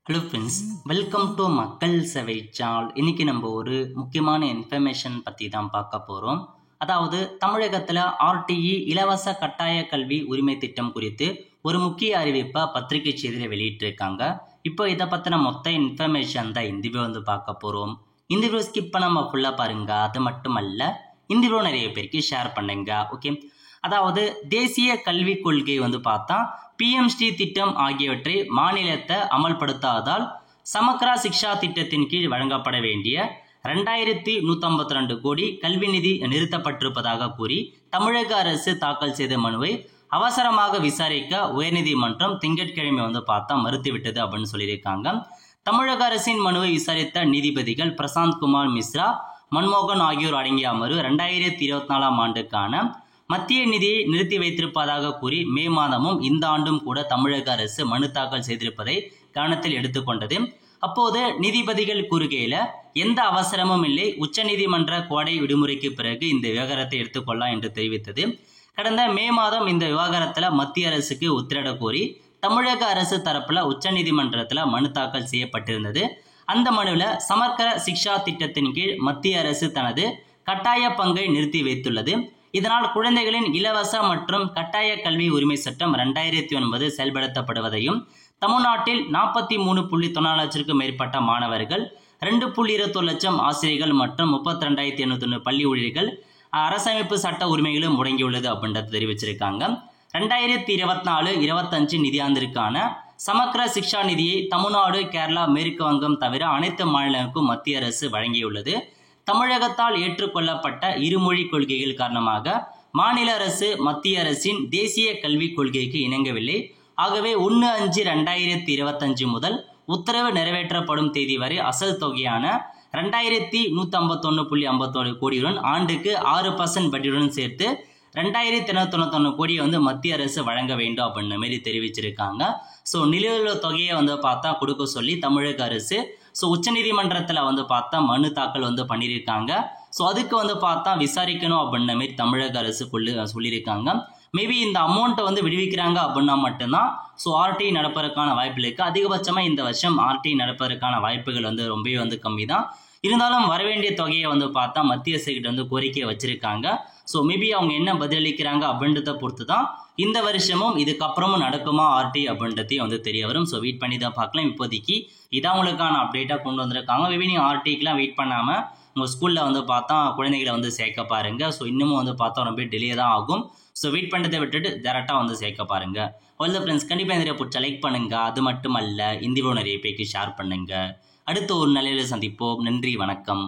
Hello friends, welcome to மக்கள் சேவை channel. இன்றைக்கி நம்ம ஒரு முக்கியமான இன்ஃபர்மேஷன் பற்றி தான் பார்க்க போகிறோம். அதாவது தமிழகத்தில் ஆர்டிஇ இலவச கட்டாய கல்வி உரிமை திட்டம் குறித்து ஒரு முக்கிய அறிவிப்பை பத்திரிகை செய்தியில் வெளியிட்டிருக்காங்க. இப்போ இதை பற்றின மொத்த இன்ஃபர்மேஷன் தான் இந்த வீடியோ பார்க்க போகிறோம். இந்த வீடியோ ஸ்கிப் பண்ணாமல் ஃபுல்லாக பாருங்கள். அது மட்டுமல்ல, இந்த வீடியோ நிறைய பேருக்கு ஷேர் பண்ணுங்க. ஓகே, அதாவது தேசிய கல்விக் கொள்கை பார்த்தா பிஎம்ஸ்ரீ திட்டம் ஆகியவற்றை மாநிலத்தை அமல்படுத்தாததால் சமக்ரா சிக்ஷா திட்டத்தின் கீழ் வழங்கப்பட வேண்டிய 2152 கோடி கல்வி நிதி நிறுத்தப்பட்டிருப்பதாக கூறி தமிழக அரசு தாக்கல் செய்த மனுவை அவசரமாக விசாரிக்க உயர்நீதிமன்றம் திங்கட்கிழமை பார்த்தா மறுத்துவிட்டது அப்படின்னு சொல்லியிருக்காங்க. தமிழக அரசின் மனுவை விசாரித்த நீதிபதிகள் பிரசாந்த் குமார் மிஸ்ரா, மன்மோகன் ஆகியோர் அடங்கிய அமர்வு 2024 ஆண்டுக்கான மத்திய நிதியை நிறுத்தி வைத்திருப்பதாக கூறி மே மாதமும் இந்த ஆண்டும் கூட தமிழக அரசு மனு தாக்கல் செய்திருப்பதை கவனத்தில் எடுத்துக்கொண்டது. அப்போது நீதிபதிகள் கூறுகையில் எந்த அவசரமும் இல்லை, உச்சநீதிமன்ற கோடை விடுமுறைக்கு பிறகு இந்த விவகாரத்தை எடுத்துக்கொள்ளலாம் என்று தெரிவித்தது. கடந்த மே மாதம் இந்த விவகாரத்தில் மத்திய அரசுக்கு உத்தரவிட கோரி தமிழக அரசு தரப்புல உச்சநீதிமன்றத்தில் மனு தாக்கல் செய்யப்பட்டிருந்தது. அந்த மனுவில் சமக்ர சிக்ஷா திட்டத்தின் கீழ் மத்திய அரசு தனது கட்டாய பங்கை நிறுத்தி வைத்துள்ளது. இதனால் குழந்தைகளின் இலவச மற்றும் கட்டாய கல்வி உரிமை சட்டம் 2009 செயல்படுத்தப்படுவதையும் தமிழ்நாட்டில் 43.94 லட்சத்திற்கும் மேற்பட்ட மாணவர்கள், 2.21 லட்சம் ஆசிரியர்கள் மற்றும் 32,801 பள்ளி ஊழியர்கள் அரசமைப்பு சட்ட உரிமைகளும் முடங்கியுள்ளது அப்படின்றத தெரிவிச்சிருக்காங்க. 2024-25 நிதியாண்டிற்கான சமக்ர சிக்ஷா நிதியை தமிழ்நாடு, கேரளா, மேற்கு வங்கம் தவிர அனைத்து மாநிலங்களுக்கும் மத்திய அரசு வழங்கியுள்ளது. தமிழகத்தால் ஏற்றுக்கொள்ளப்பட்ட இருமொழி கொள்கைகள் காரணமாக மாநில அரசு மத்திய அரசின் தேசிய கல்விக் கொள்கைக்கு இணங்கவில்லை. ஆகவே 1/5/2025 முதல் உத்தரவு நிறைவேற்றப்படும் தேதி வரை அசல் தொகையான 2151.51 கோடியுடன் ஆண்டுக்கு 6% வட்டியுடன் சேர்த்து 2291 கோடியை மத்திய அரசு வழங்க வேண்டும் அப்படின்ற மாரி தெரிவிச்சிருக்காங்க. ஸோ நிலுவையுள்ள தொகையை பார்த்தா கொடுக்க சொல்லி தமிழக அரசு உச்சநீதிமன்றத்தில் பார்த்தா மனு தாக்கல் பண்ணியிருக்காங்க. ஸோ அதுக்கு பார்த்தா விசாரிக்கணும் அப்படின்ற மாரி தமிழக அரசு சொல்லியிருக்காங்க. மேபி இந்த அமௌண்ட்டை விடுவிக்கிறாங்க அப்படின்னா மட்டும்தான் ஆர்டிஐ நடப்பதற்கான வாய்ப்புகள் இருக்குது. அதிகபட்சமாக இந்த வருஷம் ஆர்டிஐ நடப்பதற்கான வாய்ப்புகள் ரொம்பவே கம்மி தான். இருந்தாலும் வரவேண்டிய தொகையை பார்த்தா மத்திய அரசுகிட்ட கோரிக்கையை வச்சிருக்காங்க. ஸோ மேபி அவங்க என்ன பதிலளிக்கிறாங்க அப்படின்றத பொறுத்து தான் இந்த வருஷமும் இதுக்கப்புறமும் நடக்குமா ஆர்டி அப்படின்றதையும் தெரிய வரும். ஸோ வெயிட் பண்ணி தான் பார்க்கலாம். இப்போதைக்கு இதான் உங்களுக்கான அப்டேட்டாக கொண்டு வந்திருக்காங்க. மேபி நீங்கள் ஆர்டிக்கெலாம் வெயிட் பண்ணாமல் உங்கள் ஸ்கூலில் பார்த்தா குழந்தைகளை சேர்க்க பாருங்கள். ஸோ இன்னமும் பார்த்தா ரொம்ப டிலே தான் ஆகும். ஸோ வெயிட் பண்ணுறதை விட்டுட்டு டேரெக்டாக சேர்க்க பாருங்கள். ஆல் த ஃப்ரெண்ட்ஸ், கண்டிப்பாக நிறைய பிடிச்சா லைக் பண்ணுங்கள். அது மட்டும் அல்ல, இந்த வீடியோ நிறைய பேருக்கு ஷேர் பண்ணுங்கள். அடுத்த ஒரு நிலையில் சந்திப்போம். நன்றி, வணக்கம்.